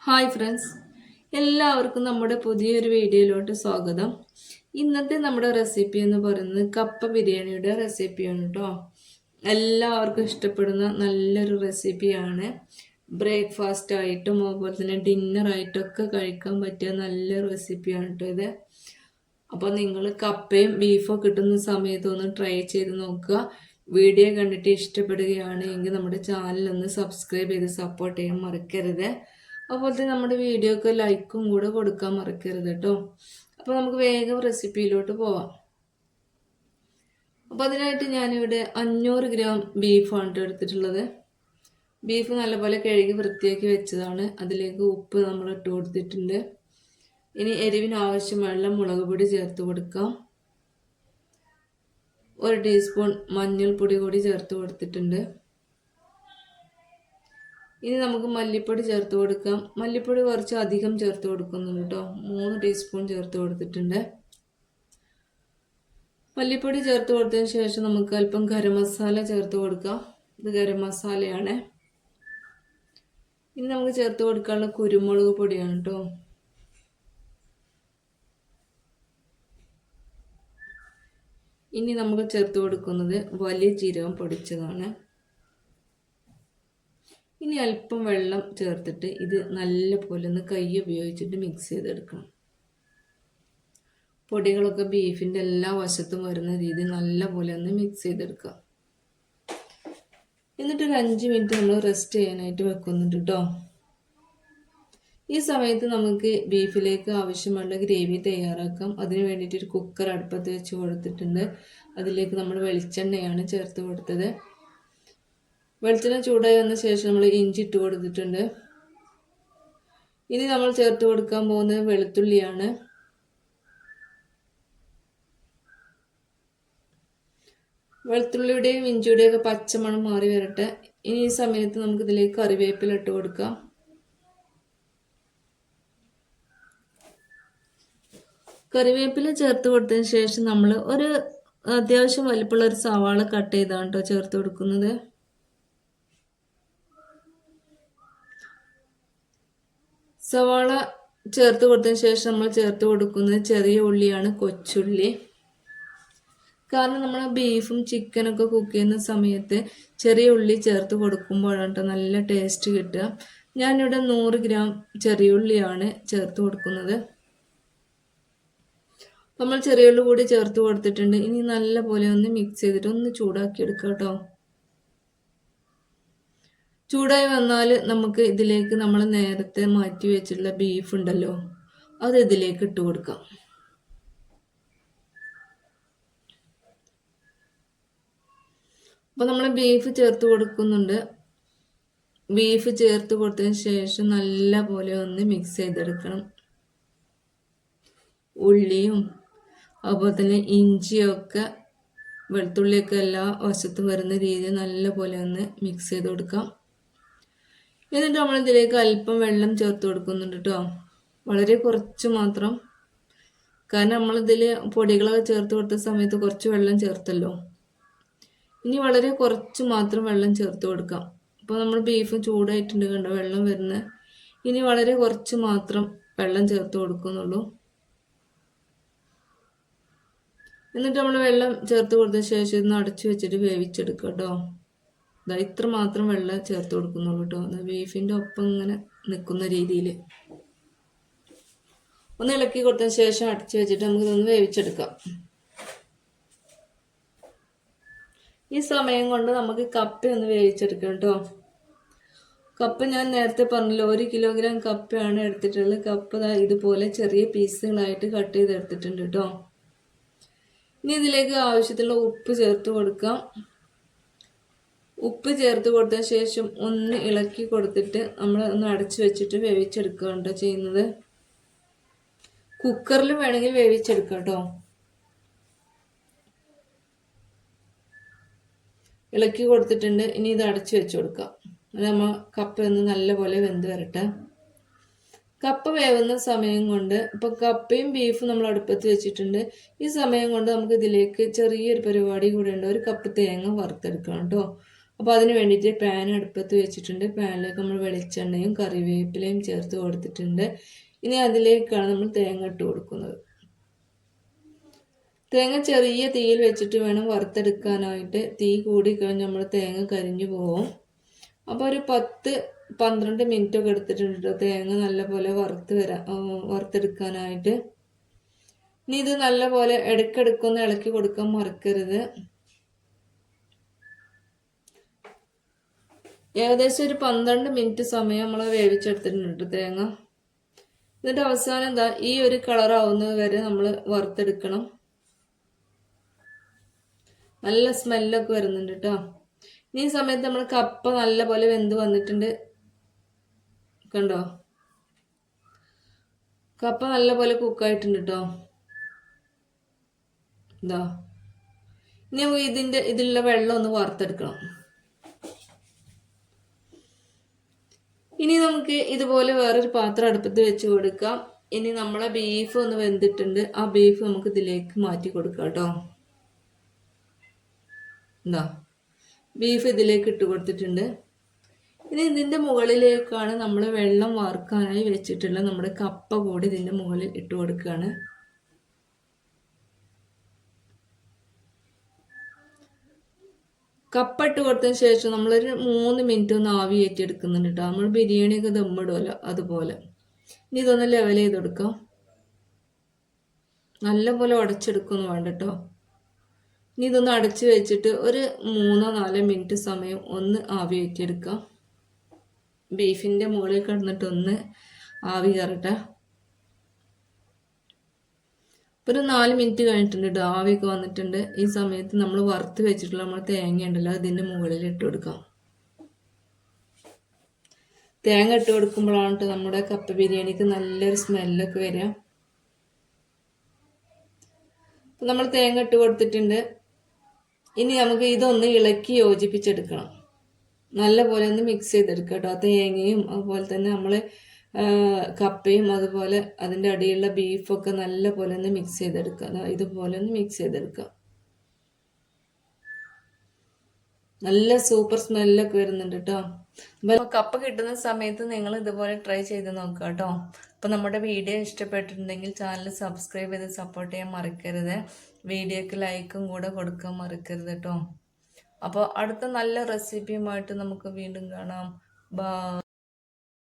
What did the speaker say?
Hi friends, എല്ലാവർക്കും നമ്മുടെ പുതിയൊരു വീഡിയോയിലോട്ട് സ്വാഗതം. ഇന്നത്തെ നമ്മുടെ റെസിപ്പി എന്ന് പറയുന്നത് കപ്പ ബിരിയാണിയുടെ റെസിപ്പിയാണ് കേട്ടോ. എല്ലാവർക്കും ഇഷ്ടപ്പെടുന്ന നല്ലൊരു റെസിപ്പിയാണ്. ബ്രേക്ക്ഫാസ്റ്റ് ആയിട്ടും അതുപോലെ തന്നെ ഡിന്നറായിട്ടൊക്കെ കഴിക്കാൻ പറ്റിയ നല്ല റെസിപ്പിയാണ് കേട്ടോ ഇത്. അപ്പോൾ നിങ്ങൾ കപ്പയും ബീഫും കിട്ടുന്ന സമയത്ത് ഒന്ന് ട്രൈ ചെയ്ത് നോക്കുക. വീഡിയോ കണ്ടിട്ട് ഇഷ്ടപ്പെടുകയാണ് എങ്കിൽ നമ്മുടെ ചാനലൊന്ന് സബ്സ്ക്രൈബ് ചെയ്ത് സപ്പോർട്ട് ചെയ്യാൻ മറക്കരുത്. അതുപോലെ തന്നെ നമ്മുടെ വീഡിയോക്ക് ലൈക്കും കൂടെ കൊടുക്കാൻ മറക്കരുത് കേട്ടോ. അപ്പോൾ നമുക്ക് വേഗം റെസിപ്പിയിലോട്ട് പോവാം. അപ്പോൾ അതിനായിട്ട് ഞാനിവിടെ 500 ഗ്രാം ബീഫാണ് എടുത്തിട്ടുള്ളത്. ബീഫ് നല്ലപോലെ കഴുകി വൃത്തിയാക്കി വെച്ചതാണ്. അതിലേക്ക് ഉപ്പ് നമ്മൾ ഇട്ട് കൊടുത്തിട്ടുണ്ട്. ഇനി എരിവിന് ആവശ്യമുള്ള മുളക് പൊടി ചേർത്ത് കൊടുക്കാം. 1 ടീസ്പൂൺ മഞ്ഞൾപ്പൊടി കൂടി ചേർത്ത് കൊടുത്തിട്ടുണ്ട്. ഇനി നമുക്ക് മല്ലിപ്പൊടി ചേർത്ത് കൊടുക്കാം. മല്ലിപ്പൊടി കുറച്ച് അധികം ചേർത്ത് കൊടുക്കുന്നുണ്ട് കേട്ടോ. 3 ടീസ്പൂൺ ചേർത്ത് കൊടുത്തിട്ടുണ്ട്. മല്ലിപ്പൊടി ചേർത്ത് കൊടുത്തതിന് ശേഷം നമുക്ക് അല്പം ഗരം മസാല ചേർത്ത് കൊടുക്കാം. ഇത് ഗരം മസാലയാണ്. ഇനി നമുക്ക് ചേർത്ത് കൊടുക്കാനുള്ള കുരുമുളക് പൊടിയാണ് കേട്ടോ. ഇനി നമുക്ക് ചേർത്ത് കൊടുക്കുന്നത് വലിയ ജീരകം പൊടിച്ചതാണ്. ഇനി അല്പം വെള്ളം ചേർത്തിട്ട് ഇത് നല്ലപോലെ ഒന്ന് കൈ ഉപയോഗിച്ചിട്ട് മിക്സ് ചെയ്തെടുക്കണം. പൊടികളൊക്കെ ബീഫിൻ്റെ എല്ലാ വശത്തും വരുന്ന രീതിയിൽ നല്ലപോലെ ഒന്ന് മിക്സ് ചെയ്തെടുക്കുക. എന്നിട്ടൊരു 5 മിനിറ്റ് നമ്മൾ റെസ്റ്റ് ചെയ്യാനായിട്ട് വെക്കുന്നുണ്ട് കേട്ടോ. ഈ സമയത്ത് നമുക്ക് ബീഫിലേക്ക് ആവശ്യമുള്ള ഗ്രേവി തയ്യാറാക്കാം. അതിന് വേണ്ടിയിട്ട് ഒരു കുക്കർ അടുപ്പത്ത് വെച്ച് കൊടുത്തിട്ടുണ്ട്. അതിലേക്ക് നമ്മൾ വെളിച്ചെണ്ണയാണ് ചേർത്ത് കൊടുത്തത്. വെളിച്ചെണ്ണ ചൂടായി വന്ന ശേഷം നമ്മൾ ഇഞ്ചി ഇട്ട് കൊടുത്തിട്ടുണ്ട്. ഇനി നമ്മൾ ചേർത്ത് കൊടുക്കാൻ പോകുന്നത് വെളുത്തുള്ളിയാണ്. വെളുത്തുള്ളിയുടെയും ഇഞ്ചിയുടെയും ഒക്കെ പച്ചമണം മാറി വരട്ടെ. ഇനി ഈ സമയത്ത് നമുക്ക് ഇതിലേക്ക് കറിവേപ്പില ഇട്ട് കൊടുക്കാം. കറിവേപ്പില ചേർത്ത് കൊടുത്തതിന് ശേഷം നമ്മൾ ഒരു അത്യാവശ്യം വലിപ്പമുള്ള ഒരു സവാള കട്ട് ചെയ്താണ് കേട്ടോ ചേർത്ത് കൊടുക്കുന്നത്. സവാള ചേർത്ത് കൊടുത്തതിന് ശേഷം നമ്മൾ ചേർത്ത് കൊടുക്കുന്നത് ചെറിയ ഉള്ളിയാണ്, കൊച്ചുള്ളി. കാരണം നമ്മൾ ബീഫും ചിക്കനൊക്കെ കുക്ക് ചെയ്യുന്ന സമയത്ത് ചെറിയ ഉള്ളി ചേർത്ത് കൊടുക്കുമ്പോഴാണ് നല്ല ടേസ്റ്റ് കിട്ടുക. ഞാനിവിടെ 100 ഗ്രാം ചെറിയ ഉള്ളിയാണ് ചേർത്ത് കൊടുക്കുന്നത്. നമ്മൾ ചെറിയ ഉള്ളി കൂടി ചേർത്ത് കൊടുത്തിട്ടുണ്ട്. ഇനി നല്ല പോലെ ഒന്ന് മിക്സ് ചെയ്തിട്ട് ഒന്ന് ചൂടാക്കി എടുക്കുക കേട്ടോ. ചൂടായി വന്നാൽ നമുക്ക് ഇതിലേക്ക് നമ്മൾ നേരത്തെ മാറ്റി വെച്ചിട്ടുള്ള ബീഫ് ഉണ്ടല്ലോ, അത് ഇതിലേക്ക് ഇട്ട് കൊടുക്കാം. അപ്പോൾ നമ്മൾ ബീഫ് ചേർത്ത് കൊടുക്കുന്നുണ്ട്. ബീഫ് ചേർത്ത് കൊടുത്തതിന് ശേഷം നല്ല പോലെ ഒന്ന് മിക്സ് ചെയ്തെടുക്കണം. ഉള്ളിയും അതുപോലെ തന്നെ ഇഞ്ചിയൊക്കെ വെളുത്തുള്ളിയൊക്കെ എല്ലാ വശത്തും വരുന്ന രീതിയിൽ നല്ല പോലെ ഒന്ന് മിക്സ് ചെയ്ത് കൊടുക്കാം. എന്നിട്ട് നമ്മളിതിലേക്ക് അല്പം വെള്ളം ചേർത്ത് കൊടുക്കുന്നുണ്ട് കേട്ടോ. വളരെ കുറച്ച് മാത്രം. കാരണം നമ്മളിതിൽ പൊടികളൊക്കെ ചേർത്ത് കൊടുത്ത സമയത്ത് കുറച്ച് വെള്ളം ചേർത്തല്ലോ. ഇനി വളരെ കുറച്ച് മാത്രം വെള്ളം ചേർത്ത് കൊടുക്കാം. ഇപ്പോൾ നമ്മൾ ബീഫ് ചൂടായിട്ടുണ്ട് കണ്ടോ, വെള്ളം വരുന്നത്. ഇനി വളരെ കുറച്ച് മാത്രം വെള്ളം ചേർത്ത് കൊടുക്കുന്നുള്ളൂ. എന്നിട്ട് നമ്മൾ വെള്ളം ചേർത്ത് കൊടുത്ത ശേഷം ഇന്ന് അടച്ചു വെച്ചിട്ട് വേവിച്ചെടുക്കുക കേട്ടോ. ഇത്ര മാത്രം വെള്ളം ചേർത്ത് കൊടുക്കുന്നുള്ളൂ കേട്ടോ. ബീഫിൻ്റെ ഒപ്പം ഇങ്ങനെ നിൽക്കുന്ന രീതിയിൽ ഒന്ന് ഇളക്കി കൊടുത്തതിന് ശേഷം അടച്ചു വെച്ചിട്ട് നമുക്ക് ഇതൊന്ന് വേവിച്ചെടുക്കാം. ഈ സമയം കൊണ്ട് നമുക്ക് കപ്പ ഒന്ന് വേവിച്ചെടുക്കാം കേട്ടോ. കപ്പ ഞാൻ നേരത്തെ പറഞ്ഞല്ലോ, 1 കിലോഗ്രാം കപ്പയാണ് എടുത്തിട്ടുള്ളത്. കപ്പ ഇതുപോലെ ചെറിയ പീസുകളായിട്ട് കട്ട് ചെയ്തെടുത്തിട്ടുണ്ട് കേട്ടോ. ഇനി ഇതിലേക്ക് ആവശ്യത്തിലുള്ള ഉപ്പ് ചേർത്ത് കൊടുക്കാം. ഉപ്പ് ചേർത്ത് കൊടുത്ത ശേഷം ഒന്ന് ഇളക്കി കൊടുത്തിട്ട് നമ്മൾ ഒന്ന് അടച്ചു വെച്ചിട്ട് വേവിച്ചെടുക്കുകയാണ് ചെയ്യുന്നത്. കുക്കറിൽ വേണമെങ്കിൽ വേവിച്ചെടുക്കാം കേട്ടോ. ഇളക്കി കൊടുത്തിട്ടുണ്ട്. ഇനി ഇത് അടച്ചു വെച്ച് കൊടുക്കാം. അത് നമ്മൾ കപ്പ ഒന്ന് നല്ലപോലെ വെന്ത് വരട്ടെ. കപ്പ വേവുന്ന സമയം കൊണ്ട് ഇപ്പോൾ കപ്പയും ബീഫും നമ്മൾ അടുപ്പത്ത് വെച്ചിട്ടുണ്ട്. ഈ സമയം കൊണ്ട് നമുക്ക് ഇതിലേക്ക് ചെറിയൊരു പരിപാടി കൂടെ ഉണ്ട്. 1 കപ്പ് തേങ്ങ വറുത്തെടുക്കണം കേട്ടോ. അപ്പോൾ അതിന് വേണ്ടിയിട്ട് പാൻ അടുപ്പത്ത് വെച്ചിട്ടുണ്ട്. പാനിലേക്ക് നമ്മൾ വെളിച്ചെണ്ണയും കറിവേപ്പിലയും ചേർത്ത് കൊടുത്തിട്ടുണ്ട്. ഇനി അതിലേക്കാണ് നമ്മൾ തേങ്ങ ഇട്ട് കൊടുക്കുന്നത്. തേങ്ങ ചെറിയ തീയിൽ വെച്ചിട്ട് വേണം വറുത്തെടുക്കാനായിട്ട്. തീ കൂടിക്കഴിഞ്ഞ് നമ്മൾ തേങ്ങ കരിഞ്ഞു പോകും. അപ്പോൾ ഒരു 10-12 മിനിറ്റൊക്കെ എടുത്തിട്ടുണ്ട് തേങ്ങ നല്ലപോലെ വറുത്തെടുക്കാനായിട്ട്. ഇനി ഇത് നല്ലപോലെ ഇടയ്ക്കിടയ്ക്കൊന്ന് ഇളക്കി കൊടുക്കാൻ മറക്കരുത്. ഏകദേശം ഒരു 12 മിനിറ്റ് സമയം നമ്മൾ വേവിച്ചെടുത്തിട്ടുണ്ട് തേങ്ങ. എന്നിട്ട് അവസാനം എന്താ ഈ ഒരു കളറാവുന്നത് വരെ നമ്മൾ വറുത്തെടുക്കണം. നല്ല സ്മെല്ലൊക്കെ വരുന്നുണ്ട് കേട്ടോ. ഈ സമയത്ത് നമ്മൾ കപ്പ നല്ലപോലെ വെന്ത് വന്നിട്ടുണ്ട്. കണ്ടോ, കപ്പ നല്ലപോലെ കുക്കായിട്ടുണ്ട് കേട്ടോ. ഇതാ ഇനി ഇതിലുള്ള വെള്ളം ഒന്ന് വറുത്തെടുക്കണം. ഇനി നമുക്ക് ഇതുപോലെ വേറൊരു പാത്രം അടുപ്പത്ത് വെച്ച് കൊടുക്കാം. ഇനി നമ്മളെ ബീഫ് ഒന്ന് വെന്തിട്ടുണ്ട്. ആ ബീഫ് നമുക്ക് ഇതിലേക്ക് മാറ്റി കൊടുക്കാം കേട്ടോ. എന്താ ബീഫ് ഇതിലേക്ക് ഇട്ട് കൊടുത്തിട്ടുണ്ട്. ഇനി ഇതിൻ്റെ മുകളിലേക്കാണ് നമ്മൾ വെള്ളം വാർക്കാനായി വെച്ചിട്ടുള്ള നമ്മുടെ കപ്പ കൂടി ഇതിൻ്റെ മുകളിൽ ഇട്ട് കൊടുക്കുകയാണ്. കപ്പ ഇട്ട് കൊടുത്തതിന് ശേഷം നമ്മളൊരു 3 മിനിറ്റ് ഒന്ന് ആവി കയറ്റിയെടുക്കുന്നുണ്ട് കേട്ടോ. നമ്മൾ ബിരിയാണിയൊക്കെ ദമ്മിടുമല്ലോ അതുപോലെ. ഇനി ഇതൊന്ന് ലെവൽ ചെയ്ത് കൊടുക്കാം. നല്ലപോലെ ഉടച്ചെടുക്കൊന്നും വേണ്ട കേട്ടോ. ഇനി ഇതൊന്ന് അടച്ച് വെച്ചിട്ട് ഒരു 3-4 മിനിറ്റ് സമയം ഒന്ന് ആവി കയറ്റിയെടുക്കാം. ബീഫിൻ്റെ മുകളിൽ കിടന്നിട്ട് ഒന്ന് ആവി കയറട്ടെ. ഒരു 4 മിനിറ്റ് കഴിഞ്ഞിട്ടുണ്ട് കേട്ടോ. ആവിയൊക്കെ വന്നിട്ടുണ്ട്. ഈ സമയത്ത് നമ്മൾ വറുത്ത് വെച്ചിട്ടുള്ള നമ്മൾ തേങ്ങ ഉണ്ടല്ലോ അതിൻ്റെ മുകളിൽ ഇട്ട് കൊടുക്കാം. തേങ്ങ ഇട്ട് കൊടുക്കുമ്പോഴാണ് കേട്ടോ നമ്മുടെ കപ്പ ബിരിയാണിക്ക് നല്ലൊരു സ്മെല്ലൊക്കെ വരിക. അപ്പം നമ്മൾ തേങ്ങ ഇട്ട് കൊടുത്തിട്ടുണ്ട്. ഇനി നമുക്ക് ഇതൊന്ന് ഇളക്കി യോജിപ്പിച്ചെടുക്കണം. നല്ലപോലെ ഒന്ന് മിക്സ് ചെയ്തെടുക്കുക കേട്ടോ. തേങ്ങയും അതുപോലെ തന്നെ നമ്മൾ കപ്പയും അതുപോലെ അതിൻ്റെ അടിയിലുള്ള ബീഫൊക്കെ നല്ലപോലെ ഒന്ന് മിക്സ് ചെയ്തെടുക്കുക. ഇതുപോലെ ഒന്ന് മിക്സ് ചെയ്തെടുക്കുക. നല്ല സൂപ്പർ സ്മെല്ലൊക്കെ വരുന്നുണ്ട് കേട്ടോ. അപ്പോൾ കപ്പ കിട്ടുന്ന സമയത്ത് നിങ്ങൾ ഇതുപോലെ ട്രൈ ചെയ്ത് നോക്കുക കേട്ടോ. അപ്പോൾ നമ്മുടെ വീഡിയോ ഇഷ്ടപ്പെട്ടിട്ടുണ്ടെങ്കിൽ ചാനൽ സബ്സ്ക്രൈബ് ചെയ്ത് സപ്പോർട്ട് ചെയ്യാൻ മറക്കരുത്. വീഡിയോക്ക് ലൈക്കും കൂടെ കൊടുക്കാൻ മറക്കരുത് കേട്ടോ. അപ്പോൾ അടുത്ത നല്ല റെസിപ്പിയുമായിട്ട് നമുക്ക് വീണ്ടും കാണാം. ബൈ.